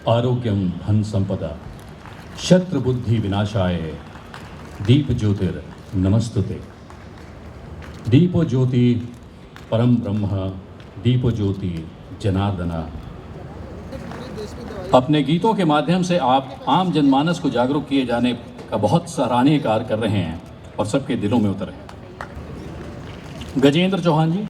आरोग्यम धन संपदा शत्रु बुद्धि विनाशाय दीप ज्योतिर नमस्तुते। दीपो ज्योति परम ब्रह्म दीपो ज्योति जनार्दना। अपने गीतों के माध्यम से आप आम जनमानस को जागरूक किए जाने का बहुत सराहनीय कार्य कर रहे हैं और सबके दिलों में उतर हैं। गजेंद्र चौहान जी।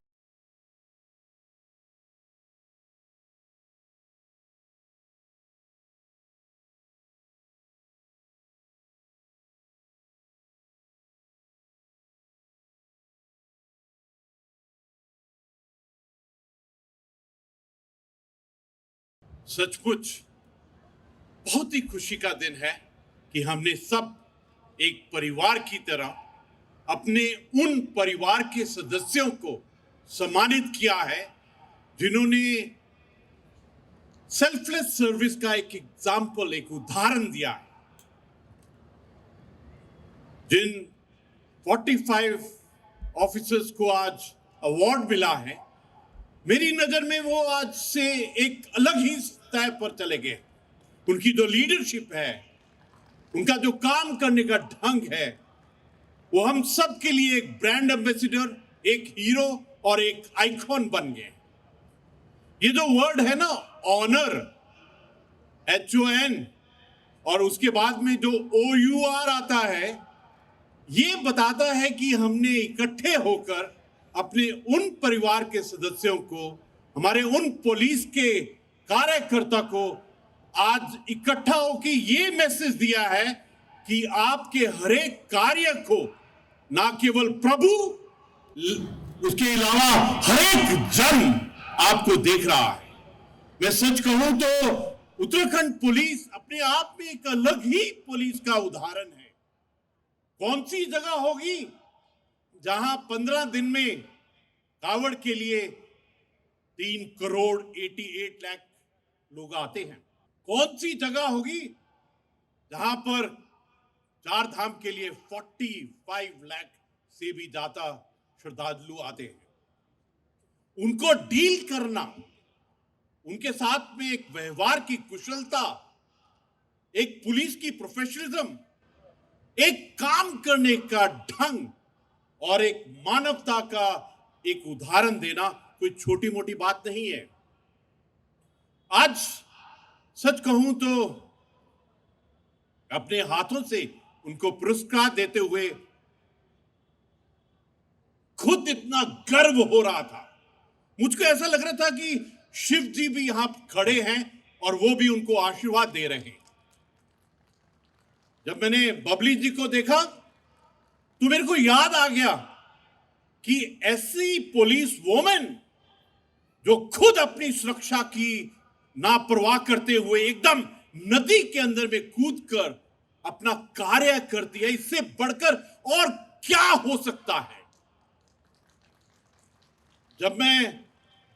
सचमुच बहुत ही खुशी का दिन है कि हमने सब एक परिवार की तरह अपने उन परिवार के सदस्यों को सम्मानित किया है जिन्होंने सेल्फलेस सर्विस का एक एग्जाम्पल, एक उदाहरण दिया है। जिन 45 ऑफिसर्स को आज अवार्ड मिला है, मेरी नजर में वो आज से एक अलग ही स्तर पर चले गए। उनकी जो लीडरशिप है, उनका जो काम करने का ढंग है, वो हम सब के लिए एक ब्रांड एम्बेसडर, एक हीरो और एक आइकॉन बन गए। ये जो वर्ड है ना, ऑनर, HON, और उसके बाद में जो OUR आता है, ये बताता है कि हमने इकट्ठे होकर अपने उन परिवार के सदस्यों को, हमारे उन पुलिस के कार्यकर्ता को आज इकट्ठा होकर ये मैसेज दिया है कि आपके हर एक कार्य को ना केवल प्रभु, उसके अलावा हर एक जन आपको देख रहा है। मैं सच कहूं तो उत्तराखंड पुलिस अपने आप में एक अलग ही पुलिस का उदाहरण है। कौन सी जगह होगी जहां 15 दिन में कावड़ के लिए 3 करोड़ 88 लाख लोग आते हैं? कौन सी जगह होगी जहां पर 4 धाम के लिए 45 लाख से भी ज्यादा श्रद्धालु आते हैं? उनको डील करना, उनके साथ में एक व्यवहार की कुशलता, एक पुलिस की प्रोफेशनलिज्म, एक काम करने का ढंग और एक मानवता का एक उदाहरण देना कोई छोटी मोटी बात नहीं है। आज सच कहूं तो अपने हाथों से उनको पुरस्कार देते हुए खुद इतना गर्व हो रहा था। मुझको ऐसा लग रहा था कि शिव जी भी यहां खड़े हैं और वो भी उनको आशीर्वाद दे रहे हैं। जब मैंने बबली जी को देखा तो मेरे को याद आ गया कि ऐसी पुलिस वोमेन जो खुद अपनी सुरक्षा की नापरवाह करते हुए एकदम नदी के अंदर में कूदकर अपना कार्य करती है, इससे बढ़कर और क्या हो सकता है? जब मैं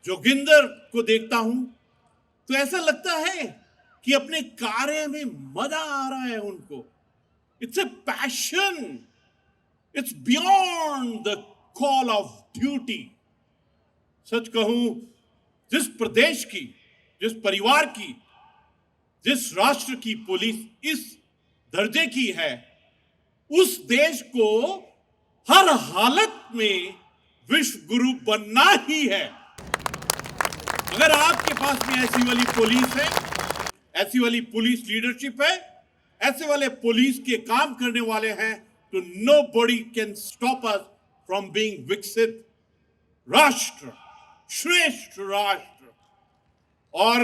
जोगिंदर को देखता हूं तो ऐसा लगता है कि अपने कार्य में मजा आ रहा है उनको। It's a passion, it's beyond the call of duty. सच कहूं, जिस प्रदेश की, जिस परिवार की, जिस राष्ट्र की पुलिस इस दर्जे की है, उस देश को हर हालत में विश्व गुरु बनना ही है। अगर आपके पास में ऐसी वाली पुलिस है, ऐसी वाली पुलिस लीडरशिप है, ऐसे वाले पुलिस के काम करने वाले हैं, तो nobody can stop us from being विकसित राष्ट्र, श्रेष्ठ राष्ट्र। और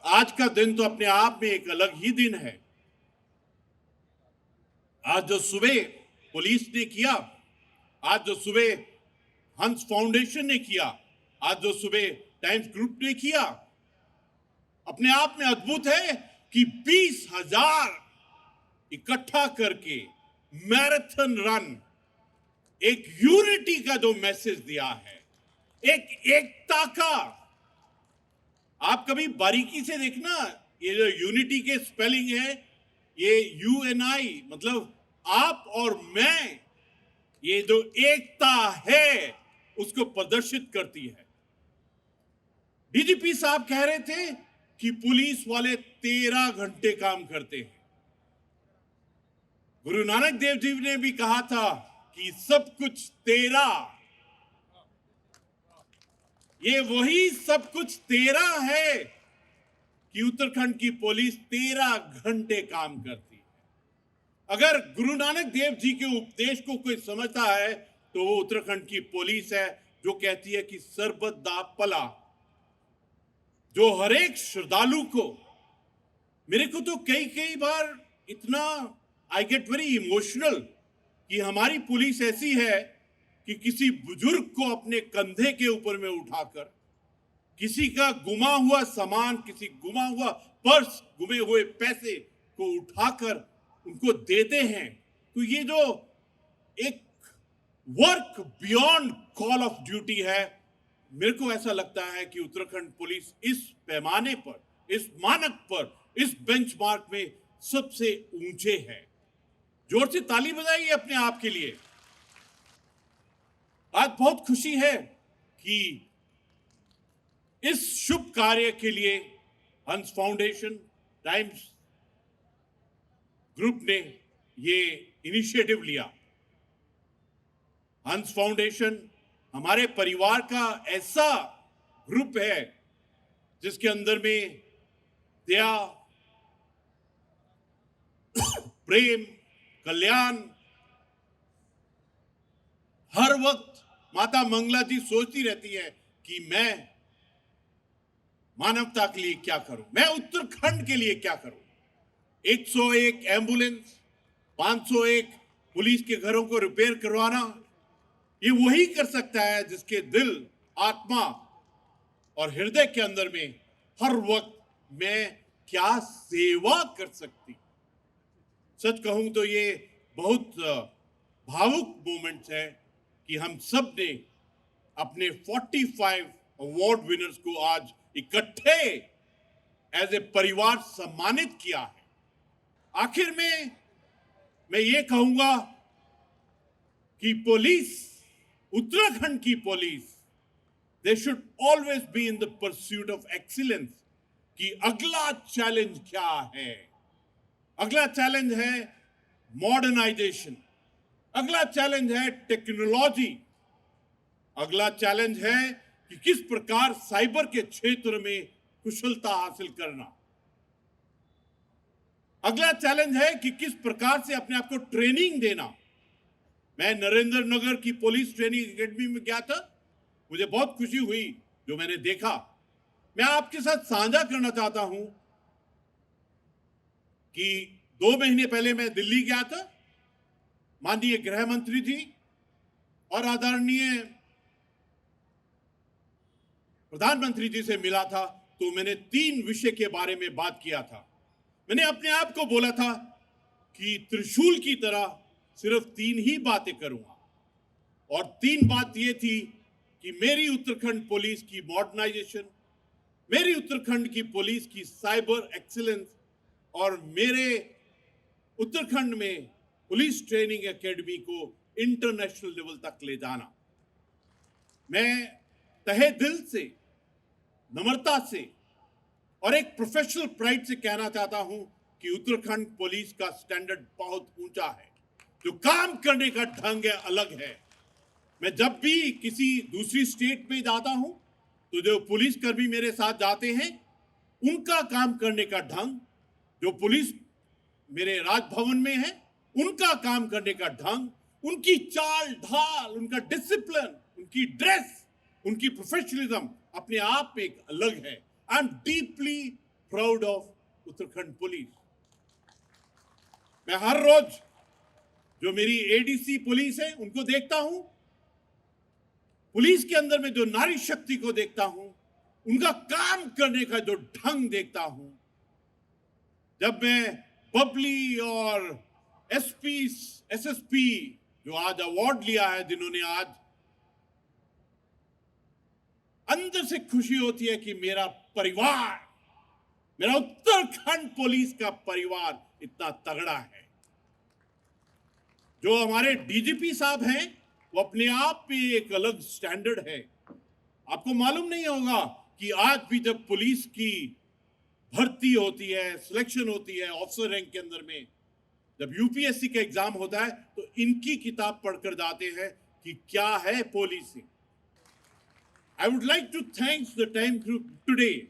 आज का दिन तो अपने आप में एक अलग ही दिन है। आज जो सुबह पुलिस ने किया, आज जो सुबह हंस फाउंडेशन ने किया, आज जो सुबह टाइम्स ग्रुप ने किया, अपने आप में अद्भुत है कि 20,000 इकट्ठा करके मैराथन रन, एक यूनिटी का जो मैसेज दिया है, एक एकता का। आप कभी बारीकी से देखना, ये जो यूनिटी के स्पेलिंग है, ये UNI मतलब आप और मैं, ये जो एकता है उसको प्रदर्शित करती है। डीजीपी साहब कह रहे थे कि पुलिस वाले 13 घंटे काम करते हैं। गुरु नानक देव जी ने भी कहा था कि सब कुछ तेरा। ये वही सब कुछ तेरा है कि उत्तराखंड की पुलिस 13 घंटे काम करती है। अगर गुरु नानक देव जी के उपदेश को कोई समझता है तो वो उत्तराखंड की पुलिस है, जो कहती है कि सरबत दा भला, जो हर एक श्रद्धालु को, मेरे को तो कई बार इतना आई गेट वेरी इमोशनल कि हमारी पुलिस ऐसी है कि किसी बुजुर्ग को अपने कंधे के ऊपर में उठाकर, किसी का गुमा हुआ सामान, किसी गुमा हुआ पर्स, गुमे हुए पैसे को उठाकर उनको देते हैं। तो ये जो एक work beyond call of duty है, मेरे को ऐसा लगता है कि उत्तराखंड पुलिस इस पैमाने पर, इस मानक पर, इस बेंचमार्क में सबसे ऊंचे है। जोर से ताली बजाइए अपने आप के लिए। आज बहुत खुशी है कि इस शुभ कार्य के लिए हंस फाउंडेशन, टाइम्स ग्रुप ने ये इनिशिएटिव लिया। हंस फाउंडेशन हमारे परिवार का ऐसा ग्रुप है जिसके अंदर में दया, प्रेम, कल्याण, हर वक्त माता मंगला जी सोचती रहती है कि मैं मानवता के लिए क्या करूं, मैं उत्तराखंड के लिए क्या करूं। 101 एम्बुलेंस, 501 पुलिस के घरों को रिपेयर करवाना, ये वही कर सकता है जिसके दिल, आत्मा और हृदय के अंदर में हर वक्त मैं क्या सेवा कर सकती। सच कहूं तो ये बहुत भावुक मोमेंट्स है कि हम सब ने अपने 45 अवार्ड विनर्स को आज इकट्ठे एज ए परिवार सम्मानित किया है। आखिर में मैं ये कहूंगा कि पुलिस, उत्तराखंड की police, they should always be in the pursuit of excellence. कि अगला चैलेंज क्या है? अगला चैलेंज है मॉडर्नाइजेशन, अगला चैलेंज है टेक्नोलॉजी, अगला चैलेंज है कि किस प्रकार साइबर के क्षेत्र में कुशलता हासिल करना, अगला चैलेंज है कि किस प्रकार से अपने आप को ट्रेनिंग देना। मैं नरेंद्र नगर की पुलिस ट्रेनिंग एकेडमी में गया था, मुझे बहुत खुशी हुई जो मैंने देखा। मैं आपके साथ साझा करना चाहता हूं कि 2 महीने पहले मैं दिल्ली गया था, माननीय गृह मंत्री जी और आदरणीय प्रधानमंत्री जी से मिला था। तो मैंने 3 विषय के बारे में बात किया था। मैंने अपने आप को बोला था कि त्रिशूल की तरह सिर्फ 3 ही बातें करूंगा, और 3 बात ये थी कि मेरी उत्तराखंड पुलिस की मॉडर्नाइजेशन, मेरी उत्तराखंड की पुलिस की साइबर एक्सीलेंस और मेरे उत्तराखंड में पुलिस ट्रेनिंग एकेडमी को इंटरनेशनल लेवल तक ले जाना। मैं तहे दिल से, नम्रता से और एक प्रोफेशनल प्राइड से कहना चाहता हूं कि उत्तराखंड पुलिस का स्टैंडर्ड बहुत ऊंचा है। जो काम करने का ढंग है अलग है। मैं जब भी किसी दूसरी स्टेट में जाता हूं तो जो पुलिसकर्मी मेरे साथ जाते हैं, उनका काम करने का ढंग, जो पुलिस मेरे राजभवन में है उनका काम करने का ढंग, उनकी चाल ढाल, उनका डिसिप्लिन, उनकी ड्रेस, उनकी प्रोफेशनलिज्म अपने आप में एक अलग है। I am deeply proud of Uttarakhand police. मैं हर रोज जो मेरी एडीसी पुलिस है उनको देखता हूं, पुलिस के अंदर में जो नारी शक्ति को देखता हूं, उनका काम करने का जो ढंग देखता हूं। जब मैं बबली और एसपी, एसएसपी जो आज अवार्ड लिया है, जिन्होंने आज, अंदर से खुशी होती है कि मेरा परिवार, मेरा उत्तराखंड पुलिस का परिवार इतना तगड़ा है। जो हमारे डीजीपी साहब हैं वो अपने आप में एक अलग स्टैंडर्ड है। आपको मालूम नहीं होगा कि आज भी जब पुलिस की भर्ती होती है, सिलेक्शन होती है ऑफिसर रैंक के अंदर में, जब यूपीएससी का एग्जाम होता है तो इनकी किताब पढ़कर जाते हैं कि क्या है policy. I would like to thanks the Time group today,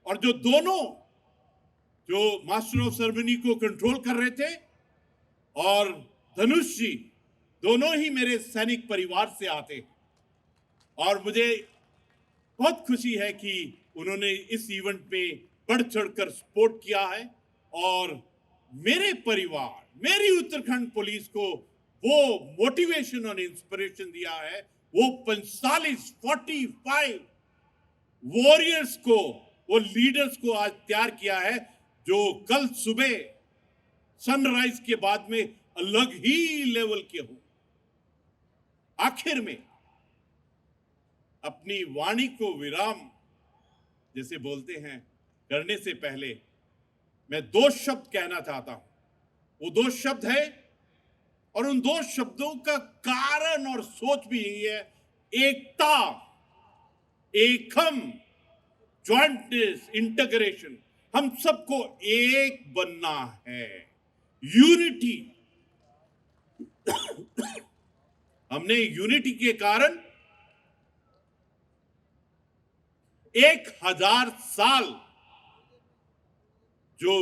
और जो दोनों जो मास्टर ऑफ सेरेमनी को कंट्रोल कर रहे थे और धनुष जी, दोनों ही मेरे सैनिक परिवार से आते हैं, और मुझे बहुत खुशी है कि उन्होंने इस इवेंट में बढ़ चढ़कर सपोर्ट किया है, और मेरे परिवार, मेरी उत्तराखंड पुलिस को वो मोटिवेशन और इंस्पिरेशन दिया है, वो 45 वॉरियर्स को, वो लीडर्स को आज तैयार किया है, जो कल सुबह सनराइज के बाद में अलग ही लेवल के हो। आखिर में अपनी वाणी को विराम जैसे बोलते हैं करने से पहले मैं 2 शब्द कहना चाहता हूं। वो 2 शब्द है, और उन 2 शब्दों का कारण और सोच भी यही है, एकता, एकम, ज्वाइंटनेस, इंटीग्रेशन। हम सबको एक बनना है, यूनिटी। हमने यूनिटी के कारण 1000 साल जो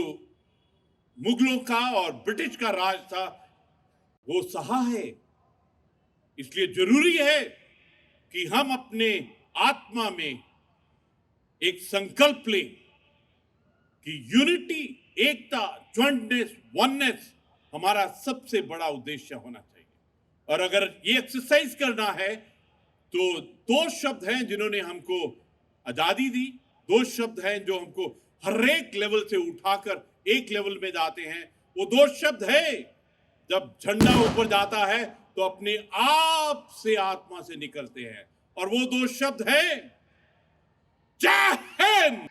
मुगलों का और ब्रिटिश का राज था वो सहा है। इसलिए जरूरी है कि हम अपने आत्मा में एक संकल्प लें कि यूनिटी, एकता, ज्वाइंटनेस, वननेस हमारा सबसे बड़ा उद्देश्य होना चाहिए। और अगर ये एक्सरसाइज करना है तो 2 शब्द हैं जिन्होंने हमको आजादी दी, 2 शब्द हैं जो हमको हर एक लेवल से उठाकर एक लेवल में जाते हैं। वो 2 शब्द है, जब झंडा ऊपर जाता है तो अपने आप से आत्मा से निकलते हैं, और वो 2 शब्द है जय हिंद।